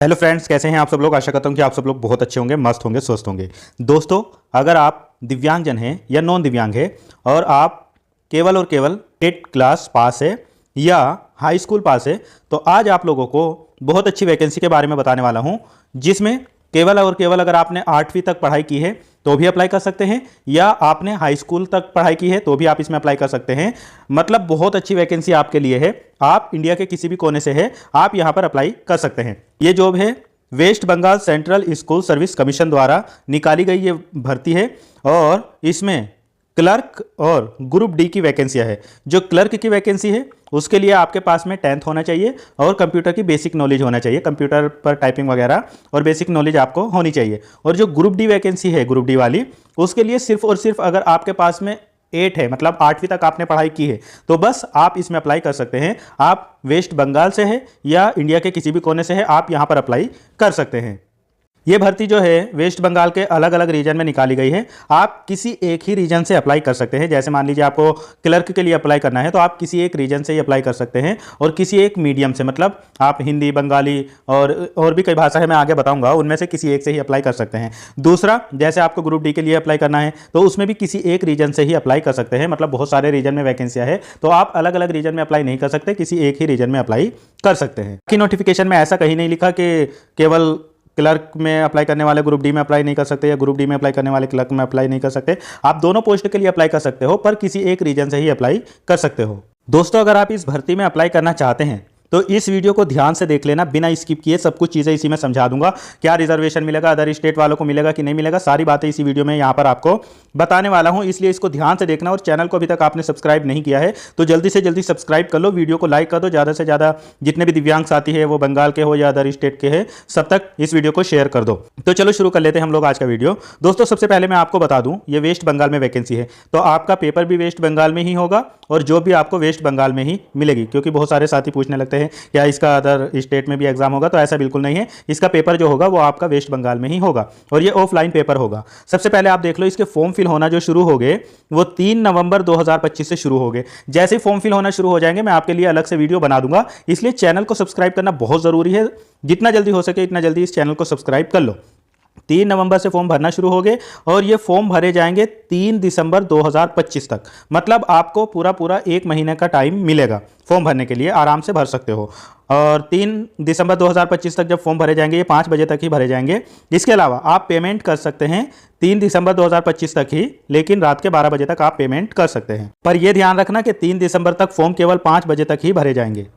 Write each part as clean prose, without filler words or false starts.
Hello friends, कैसे हैं आप सब लोग। आशा करता हूं कि आप सब लोग बहुत अच्छे होंगे, मस्त होंगे, स्वस्थ होंगे। दोस्तों, अगर आप दिव्यांगजन हैं या नॉन दिव्यांग हैं और आप केवल और केवल 8 क्लास पास है या हाई स्कूल पास है, तो आज आप लोगों को बहुत अच्छी वैकेंसी के बारे में बताने वाला हूं, जिसमें केवल और केवल अगर आपने 8वीं तक पढ़ाई की है तो भी अप्लाई कर सकते हैं, या आपने हाई स्कूल तक पढ़ाई की है तो भी आप इसमें अप्लाई कर सकते हैं। मतलब बहुत अच्छी वैकेंसी आपके लिए है। आप इंडिया के किसी भी कोने से है, आप यहां पर अप्लाई कर सकते हैं। ये जॉब है West Bengal central school service commission द्वारा निकाली गई ये भर्ती है, और इसमें क्लर्क और ग्रुप डी की वैकेंसियां है। जो क्लर्क की वैकेंसी है उसके लिए आपके पास में 10th होना चाहिए और कंप्यूटर की बेसिक नॉलेज होना चाहिए, कंप्यूटर पर टाइपिंग वगैरह और बेसिक नॉलेज आपको होनी चाहिए। और जो ग्रुप डी वैकेंसी है, ग्रुप डी वाली, उसके लिए सिर्फ और सिर्फ अगर आपके पास में 8 है, मतलब 8वीं तक आपने पढ़ाई की है, तो बस आप इसमें अप्लाई कर सकते हैं। आप वेस्ट बंगाल से है या इंडिया के किसी भी कोने से है, आप यहां पर अप्लाई कर सकते हैं। ये भर्ती जो है वेस्ट बंगाल के अलग अलग रीजन में निकाली गई है। आप किसी एक ही रीजन से अप्लाई कर सकते हैं। जैसे मान लीजिए आपको क्लर्क के लिए अप्लाई करना है तो आप किसी एक रीजन से ही अप्लाई कर सकते हैं, और किसी एक मीडियम से, मतलब आप हिंदी, बंगाली और भी कई भाषा है, मैं आगे बताऊंगा, उनमें से किसी एक से ही अप्लाई कर सकते हैं। दूसरा, जैसे आपको ग्रुप डी के लिए अप्लाई करना है तो उसमें भी किसी एक रीजन से ही अप्लाई कर सकते हैं। मतलब बहुत सारे रीजन में वैकेंसियाँ है, तो आप अलग अलग रीजन में अप्लाई नहीं कर सकते, किसी एक ही रीजन में अप्लाई कर सकते हैं। कि नोटिफिकेशन में ऐसा कहीं नहीं लिखा कि केवल क्लर्क में अप्लाई करने वाले ग्रुप डी में अप्लाई नहीं कर सकते, या ग्रुप डी में अप्लाई करने वाले क्लर्क में अप्लाई नहीं कर सकते। आप दोनों पोस्ट के लिए अप्लाई कर सकते हो, पर किसी एक रीजन से ही अप्लाई कर सकते हो। दोस्तों, अगर आप इस भर्ती में अप्लाई करना चाहते हैं तो इस वीडियो को ध्यान से देख लेना, बिना स्किप किए। सब कुछ चीज़ें इसी में समझा दूंगा। क्या रिजर्वेशन मिलेगा, अदर स्टेट वालों को मिलेगा कि नहीं मिलेगा, सारी बातें इसी वीडियो में यहाँ पर आपको बताने वाला हूँ, इसलिए इसको ध्यान से देखना। और चैनल को अभी तक आपने सब्सक्राइब नहीं किया है तो जल्दी से जल्दी सब्सक्राइब कर लो, वीडियो को लाइक कर दो, ज़्यादा से ज़्यादा जितने भी दिव्यांग साथी है, वो बंगाल के हो या अदर स्टेट के हैं, सब तक इस वीडियो को शेयर कर दो। तो चलो शुरू कर लेते हैं हम लोग आज का वीडियो। दोस्तों, सबसे पहले मैं आपको बता दूं, ये वेस्ट बंगाल में वैकेंसी है, तो आपका पेपर भी वेस्ट बंगाल में ही होगा और जॉब भी आपको वेस्ट बंगाल में ही मिलेगी। क्योंकि बहुत सारे साथी पूछने लगते हैं क्या इसका अदर स्टेट में भी एग्जाम होगा, तो ऐसा बिल्कुल नहीं है। इसका पेपर जो होगा वो आपका वेस्ट बंगाल में ही होगा, और ये ऑफलाइन पेपर होगा। सबसे पहले आप देख लो, इसके फॉर्म फिल होना जो शुरू हो गए वो 3 नवंबर 2025 से शुरू हो गए। जैसे ही फॉर्म फिल होना शुरू हो जाएंगे मैं आपके लिए अलग से वीडियो बना दूंगा, इसलिए चैनल को सब्सक्राइब करना बहुत जरूरी है। जितना जल्दी हो सके इतना जल्दी इस चैनल को सब्सक्राइब कर लो। 3 नवंबर से फॉर्म भरना शुरू हो गए और ये फॉर्म भरे जाएंगे 3 दिसंबर 2025 तक। मतलब आपको पूरा 1 महीने का टाइम मिलेगा फॉर्म भरने के लिए, आराम से भर सकते हो। और 3 दिसंबर 2025 तक जब फॉर्म भरे जाएंगे, ये 5 बजे तक ही भरे जाएंगे। इसके अलावा आप पेमेंट कर सकते हैं 3 दिसंबर 2025 तक ही, लेकिन रात के 12 बजे तक आप पेमेंट कर सकते हैं। पर यह ध्यान रखना कि 3 दिसंबर तक फॉर्म केवल 5 बजे तक ही भरे जाएंगे।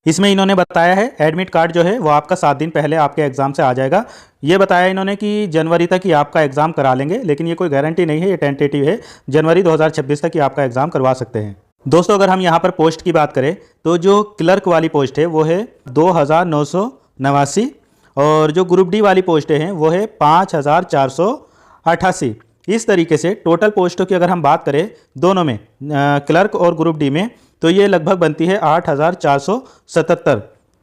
इसमें इन्होंने बताया है एडमिट कार्ड जो है वो आपका 7 दिन पहले आपके एग्जाम से आ जाएगा। ये बताया इन्होंने कि जनवरी तक ही आपका एग्जाम करा लेंगे, लेकिन ये कोई गारंटी नहीं है, ये टेंटेटिव है। जनवरी 2026 तक ही आपका एग्जाम करवा सकते हैं। दोस्तों, अगर हम यहाँ पर पोस्ट की बात करें तो जो क्लर्क वाली पोस्ट है वो है 2989, और जो ग्रुप डी वाली पोस्टें हैं वो है 5488। इस तरीके से टोटल पोस्टों की अगर हम बात करें दोनों में, क्लर्क और ग्रुप डी में, तो ये लगभग बनती है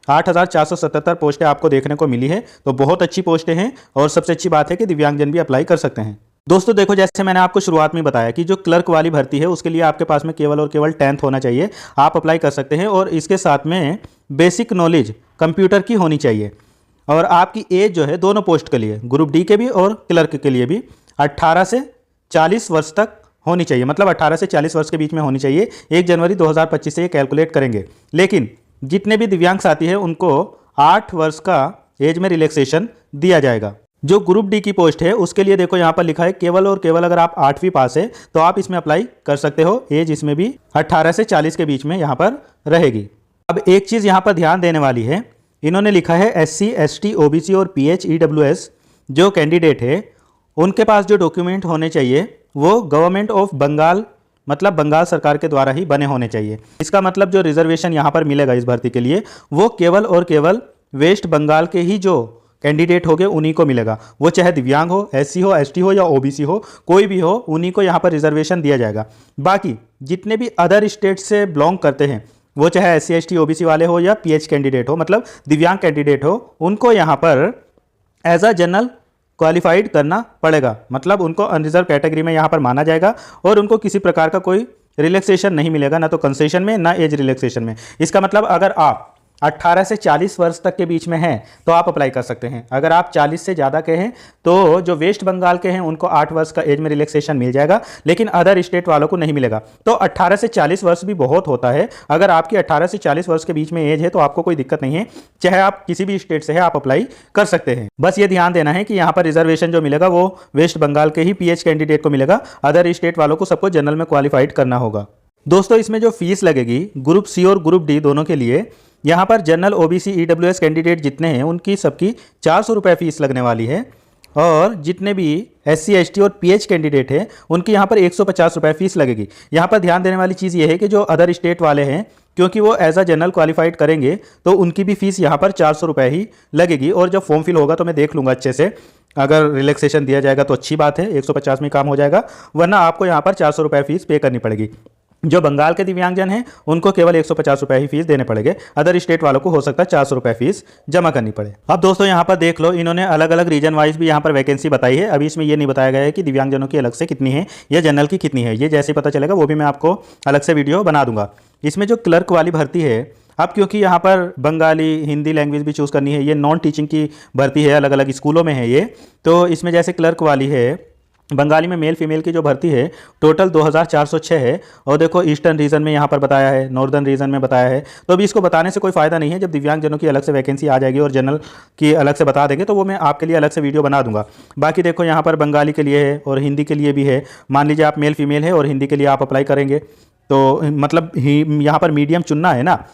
8477 पोस्टें आपको देखने को मिली है। तो बहुत अच्छी पोस्टें हैं, और सबसे अच्छी बात है कि दिव्यांगजन भी अप्लाई कर सकते हैं। दोस्तों देखो, जैसे मैंने आपको शुरुआत में बताया कि जो क्लर्क वाली भर्ती है उसके लिए आपके पास में केवल और केवल 10th होना चाहिए, आप अप्लाई कर सकते हैं। और इसके साथ में बेसिक नॉलेज कंप्यूटर की होनी चाहिए। और आपकी एज जो है दोनों पोस्ट के लिए, ग्रुप डी के भी और क्लर्क के लिए भी, 18 से 40 वर्ष तक होनी चाहिए। मतलब 18 से 40 वर्ष के बीच में होनी चाहिए। 1 जनवरी 2025 से ये कैलकुलेट करेंगे। लेकिन जितने भी दिव्यांग साथी हैं उनको 8 वर्ष का एज में रिलैक्सेशन दिया जाएगा। जो ग्रुप डी की पोस्ट है उसके लिए देखो यहाँ पर लिखा है केवल और केवल अगर आप 8वीं पास है तो आप इसमें अप्लाई कर सकते हो। एज इसमें भी 18 से 40 के बीच में यहाँ पर रहेगी। अब एक चीज़ यहाँ पर ध्यान देने वाली है, इन्होंने लिखा है SC ST OBC और PHEWS जो कैंडिडेट है उनके पास जो डॉक्यूमेंट होने चाहिए वो गवर्नमेंट ऑफ बंगाल, मतलब बंगाल सरकार के द्वारा ही बने होने चाहिए। इसका मतलब जो रिजर्वेशन यहाँ पर मिलेगा इस भर्ती के लिए वो केवल और केवल वेस्ट बंगाल के ही जो कैंडिडेट हो गए उन्हीं को मिलेगा। वो चाहे दिव्यांग हो, SC हो, ST हो या OBC हो, कोई भी हो, उन्हीं को यहाँ पर रिजर्वेशन दिया जाएगा। बाकी जितने भी अदर स्टेट से बिलोंग करते हैं, वो चाहे SC ST OBC वाले हो या PH कैंडिडेट हो, मतलब दिव्यांग कैंडिडेट हो, उनको यहाँ पर एज अ जनरल क्वालिफाइड करना पड़ेगा। मतलब उनको अनरिजर्व कैटेगरी में यहाँ पर माना जाएगा और उनको किसी प्रकार का कोई रिलैक्सेशन नहीं मिलेगा, ना तो कंसेशन में ना एज रिलैक्सेशन में। इसका मतलब अगर आप 18 से 40 वर्ष तक के बीच में हैं तो आप अप्लाई कर सकते हैं। अगर आप 40 से ज़्यादा के हैं तो जो वेस्ट बंगाल के हैं उनको 8 वर्ष का एज में रिलैक्सेशन मिल जाएगा, लेकिन अदर स्टेट वालों को नहीं मिलेगा। तो 18 से 40 वर्ष भी बहुत होता है। अगर आपकी 18 से 40 वर्ष के बीच में एज है तो आपको कोई दिक्कत नहीं है, चाहे आप किसी भी स्टेट से है आप अप्लाई कर सकते हैं। बस ये ध्यान देना है कि यहाँ पर रिजर्वेशन जो मिलेगा वो वेस्ट बंगाल के ही पीएच कैंडिडेट को मिलेगा, अदर स्टेट वालों को सबको जनरल में क्वालिफाइड करना होगा। दोस्तों इसमें जो फीस लगेगी ग्रुप सी और ग्रुप डी दोनों के लिए, यहाँ पर जनरल ओबीसी ईडब्ल्यूएस कैंडिडेट जितने हैं उनकी सबकी 400 रुपये फीस लगने वाली है, और जितने भी एससी एसटी और पीएच कैंडिडेट हैं उनकी यहाँ पर 150 रुपये फीस लगेगी। यहाँ पर ध्यान देने वाली चीज़ ये है कि जो अदर स्टेट वाले हैं क्योंकि वो एज अ जनरल क्वालिफाइड करेंगे तो उनकी भी फीस यहाँ पर 400 रुपये ही लगेगी। और जब फॉर्म फिल होगा तो मैं देख लूँगा अच्छे से, अगर रिलैक्सेशन दिया जाएगा तो अच्छी बात है, 150 में काम हो जाएगा, वरना आपको यहाँ पर 400 रुपये फीस पे करनी पड़ेगी। जो बंगाल के दिव्यांगजन हैं उनको केवल 150 रुपये ही फीस देने पड़ेंगे, अदर स्टेट वालों को हो सकता है 400 रुपये फीस जमा करनी पड़े। अब दोस्तों यहाँ पर देख लो, इन्होंने अलग अलग रीजन वाइज भी यहाँ पर वैकेंसी बताई है। अभी इसमें ये नहीं बताया गया है कि दिव्यांगजनों की अलग से कितनी है या जनरल की कितनी है, ये जैसे पता चलेगा वो भी मैं आपको अलग से वीडियो बना दूंगा। इसमें जो क्लर्क वाली भर्ती है, अब क्योंकि यहाँ पर बंगाली हिंदी लैंग्वेज भी चूज़ करनी है, ये नॉन टीचिंग की भर्ती है, अलग अलग स्कूलों में है ये, तो इसमें जैसे क्लर्क वाली है बंगाली में मेल फीमेल की जो भर्ती है टोटल 2406 है। और देखो ईस्टर्न रीजन में यहाँ पर बताया है, नॉर्दर्न रीजन में बताया है, तो अभी इसको बताने से कोई फ़ायदा नहीं है। जब दिव्यांगजनों की अलग से वैकेंसी आ जाएगी और जनरल की अलग से बता देंगे तो वो मैं आपके लिए अलग से वीडियो बना दूंगा। बाकी देखो यहाँ पर बंगाली के लिए है और हिंदी के लिए भी है। मान लीजिए आप मेल फीमेल है और हिंदी के लिए आप अप्लाई करेंगे तो मतलब यहाँ पर मीडियम चुनना है ना,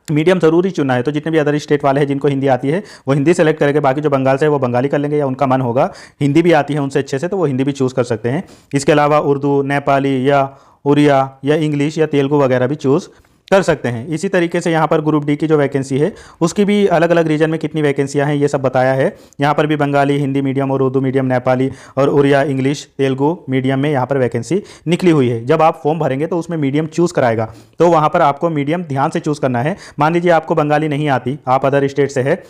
मीडियम ज़रूरी चुनना है। तो जितने भी अदर स्टेट वाले हैं जिनको हिंदी आती है वो हिंदी सेलेक्ट करेंगे, बाकी जो बंगाल से है वो बंगाली कर लेंगे, या उनका मन होगा हिंदी भी आती है उनसे अच्छे से तो वो हिंदी भी चूज़ कर सकते हैं। इसके अलावा उर्दू, नेपाली या उड़िया या इंग्लिश या तेलुगु वगैरह भी चूज़ कर सकते हैं। इसी तरीके से यहाँ पर ग्रुप डी की जो वैकेंसी है उसकी भी अलग अलग रीजन में कितनी वैकेंसियाँ हैं ये सब बताया है। यहाँ पर भी बंगाली, हिंदी मीडियम और उर्दू मीडियम, नेपाली और उड़िया, इंग्लिश, तेलुगु मीडियम में यहाँ पर वैकेंसी निकली हुई है। जब आप फॉर्म भरेंगे तो उसमें मीडियम चूज़ कराएगा, तो वहाँ पर आपको मीडियम ध्यान से चूज़ करना है। मान लीजिए आपको बंगाली नहीं आती, आप अदर स्टेट से है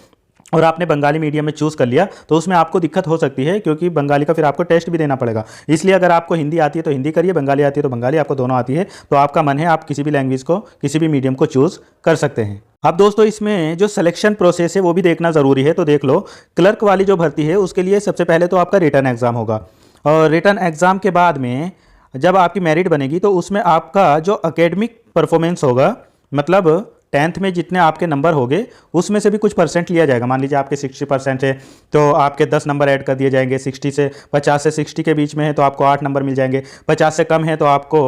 और आपने बंगाली मीडियम में चूज़ कर लिया तो उसमें आपको दिक्कत हो सकती है, क्योंकि बंगाली का फिर आपको टेस्ट भी देना पड़ेगा। इसलिए अगर आपको हिंदी आती है तो हिंदी करिए, बंगाली आती है तो बंगाली, आपको दोनों आती है तो आपका मन है आप किसी भी लैंग्वेज को, किसी भी मीडियम को चूज़ कर सकते हैं। अब दोस्तों इसमें जो सिलेक्शन प्रोसेस है वो भी देखना ज़रूरी है। तो देख लो, क्लर्क वाली जो भर्ती है उसके लिए सबसे पहले तो आपका रिटर्न एग्ज़ाम होगा, और रिटर्न एग्ज़ाम के बाद में जब आपकी मेरिट बनेगी तो उसमें आपका जो एकेडमिक परफॉर्मेंस होगा, मतलब 10th में जितने आपके नंबर होंगे उसमें से भी कुछ परसेंट लिया जाएगा। मान लीजिए आपके 60% है तो आपके 10 नंबर ऐड कर दिए जाएंगे। 50 से 60 के बीच में है तो आपको 8 नंबर मिल जाएंगे। 50 से कम है तो आपको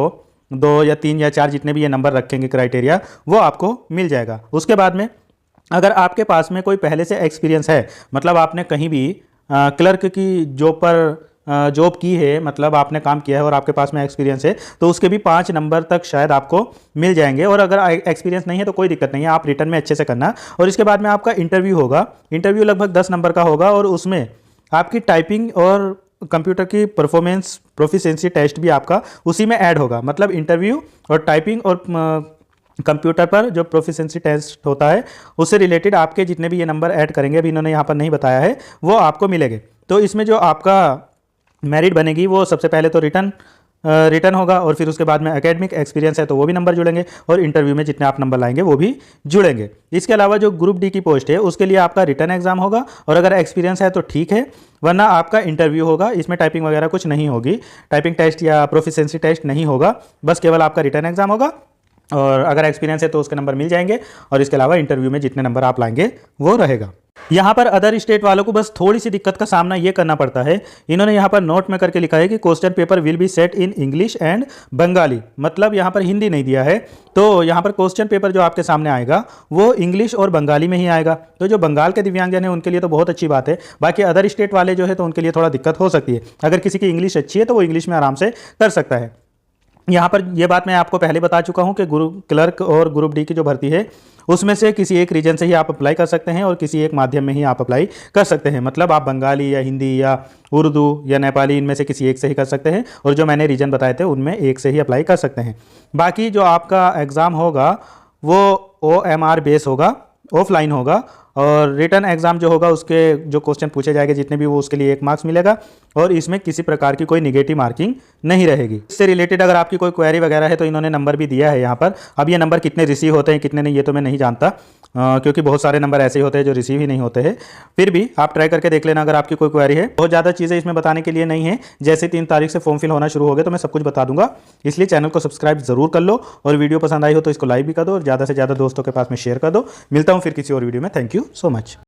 2 या 3 या 4 जितने भी ये नंबर रखेंगे क्राइटेरिया वो आपको मिल जाएगा। उसके बाद में अगर आपके पास में कोई पहले से एक्सपीरियंस है, मतलब आपने कहीं भी क्लर्क की जॉब पर जॉब की है, मतलब आपने काम किया है और आपके पास में एक्सपीरियंस है, तो उसके भी 5 नंबर तक शायद आपको मिल जाएंगे। और अगर एक्सपीरियंस नहीं है तो कोई दिक्कत नहीं है, आप रिटर्न में अच्छे से करना। और इसके बाद में आपका इंटरव्यू होगा, इंटरव्यू लगभग 10 नंबर का होगा, और उसमें आपकी टाइपिंग और कंप्यूटर की परफॉर्मेंस प्रोफिशिएंसी टेस्ट भी आपका उसी में ऐड होगा। मतलब इंटरव्यू और टाइपिंग और कंप्यूटर पर जो प्रोफिशिएंसी टेस्ट होता है उससे रिलेटेड आपके जितने भी ये नंबर ऐड करेंगे, अभी इन्होंने यहाँ पर नहीं बताया है, वो आपको मिलेंगे। तो इसमें जो आपका मेरिट बनेगी वो सबसे पहले तो रिटर्न होगा, और फिर उसके बाद में एकेडमिक एक्सपीरियंस है तो वो भी नंबर जुड़ेंगे, और इंटरव्यू में जितने आप नंबर लाएंगे वो भी जुड़ेंगे। इसके अलावा जो ग्रुप डी की पोस्ट है उसके लिए आपका रिटर्न एग्जाम होगा, और अगर एक्सपीरियंस है तो ठीक है, वरना आपका इंटरव्यू होगा। इसमें टाइपिंग वगैरह कुछ नहीं होगी, टाइपिंग टेस्ट या प्रोफिशिएंसी टेस्ट नहीं होगा, बस केवल आपका रिटर्न एग्जाम होगा, और अगर एक्सपीरियंस है तो उसके नंबर मिल जाएंगे, और इसके अलावा इंटरव्यू में जितने नंबर आप लाएंगे वो रहेगा। यहाँ पर अदर स्टेट वालों को बस थोड़ी सी दिक्कत का सामना ये करना पड़ता है। इन्होंने यहाँ पर नोट में करके लिखा है कि question paper will be set in English and Bengali, मतलब यहाँ पर हिंदी नहीं दिया है, तो यहाँ पर क्वेश्चन पेपर जो आपके सामने आएगा वो इंग्लिश और बंगाली में ही आएगा। तो जो बंगाल के दिव्यांगजन है उनके लिए तो बहुत अच्छी बात है, बाकी अदर स्टेट वाले जो है तो उनके लिए थोड़ा दिक्कत हो सकती है। अगर किसी की इंग्लिश अच्छी है तो वो इंग्लिश में आराम से कर सकता है। यहाँ पर यह बात मैं आपको पहले बता चुका हूँ कि क्लर्क और ग्रुप डी की जो भर्ती है उसमें से किसी एक रीजन से ही आप अप्लाई कर सकते हैं, और किसी एक माध्यम में ही आप अप्लाई कर सकते हैं। मतलब आप बंगाली या हिंदी या उर्दू या नेपाली इनमें से किसी एक से ही कर सकते हैं, और जो मैंने रीजन बताए थे उनमें एक से ही अप्लाई कर सकते हैं। बाकी जो आपका एग्ज़ाम होगा वो OMR बेस होगा, ऑफलाइन होगा, और रिटर्न एग्जाम जो होगा उसके जो क्वेश्चन पूछे जाएंगे जितने भी, वो उसके लिए 1 मार्क्स मिलेगा और इसमें किसी प्रकार की कोई निगेटिव मार्किंग नहीं रहेगी। इससे रिलेटेड अगर आपकी कोई क्वेरी वगैरह है तो इन्होंने नंबर भी दिया है यहाँ पर। अब ये नंबर कितने रिसीव होते हैं कितने नहीं ये तो मैं नहीं जानता, क्योंकि बहुत सारे नंबर ऐसे ही होते हैं जो रिसीव ही नहीं होते हैं। फिर भी आप ट्राई करके देख लेना अगर आपकी कोई क्वेरी है। बहुत ज़्यादा चीज़ें इसमें बताने के लिए नहीं है, जैसे 3 तारीख से फॉर्म फिल होना शुरू हो गए तो मैं सब कुछ बता दूंगा, इसलिए चैनल को सब्सक्राइब जरूर कर लो और वीडियो पसंद आई हो तो इसको लाइक भी कर दो और ज़्यादा से ज़्यादा दोस्तों के पास में शेयर कर दो। मिलता हूँ फिर किसी और वीडियो में। Thank you so much.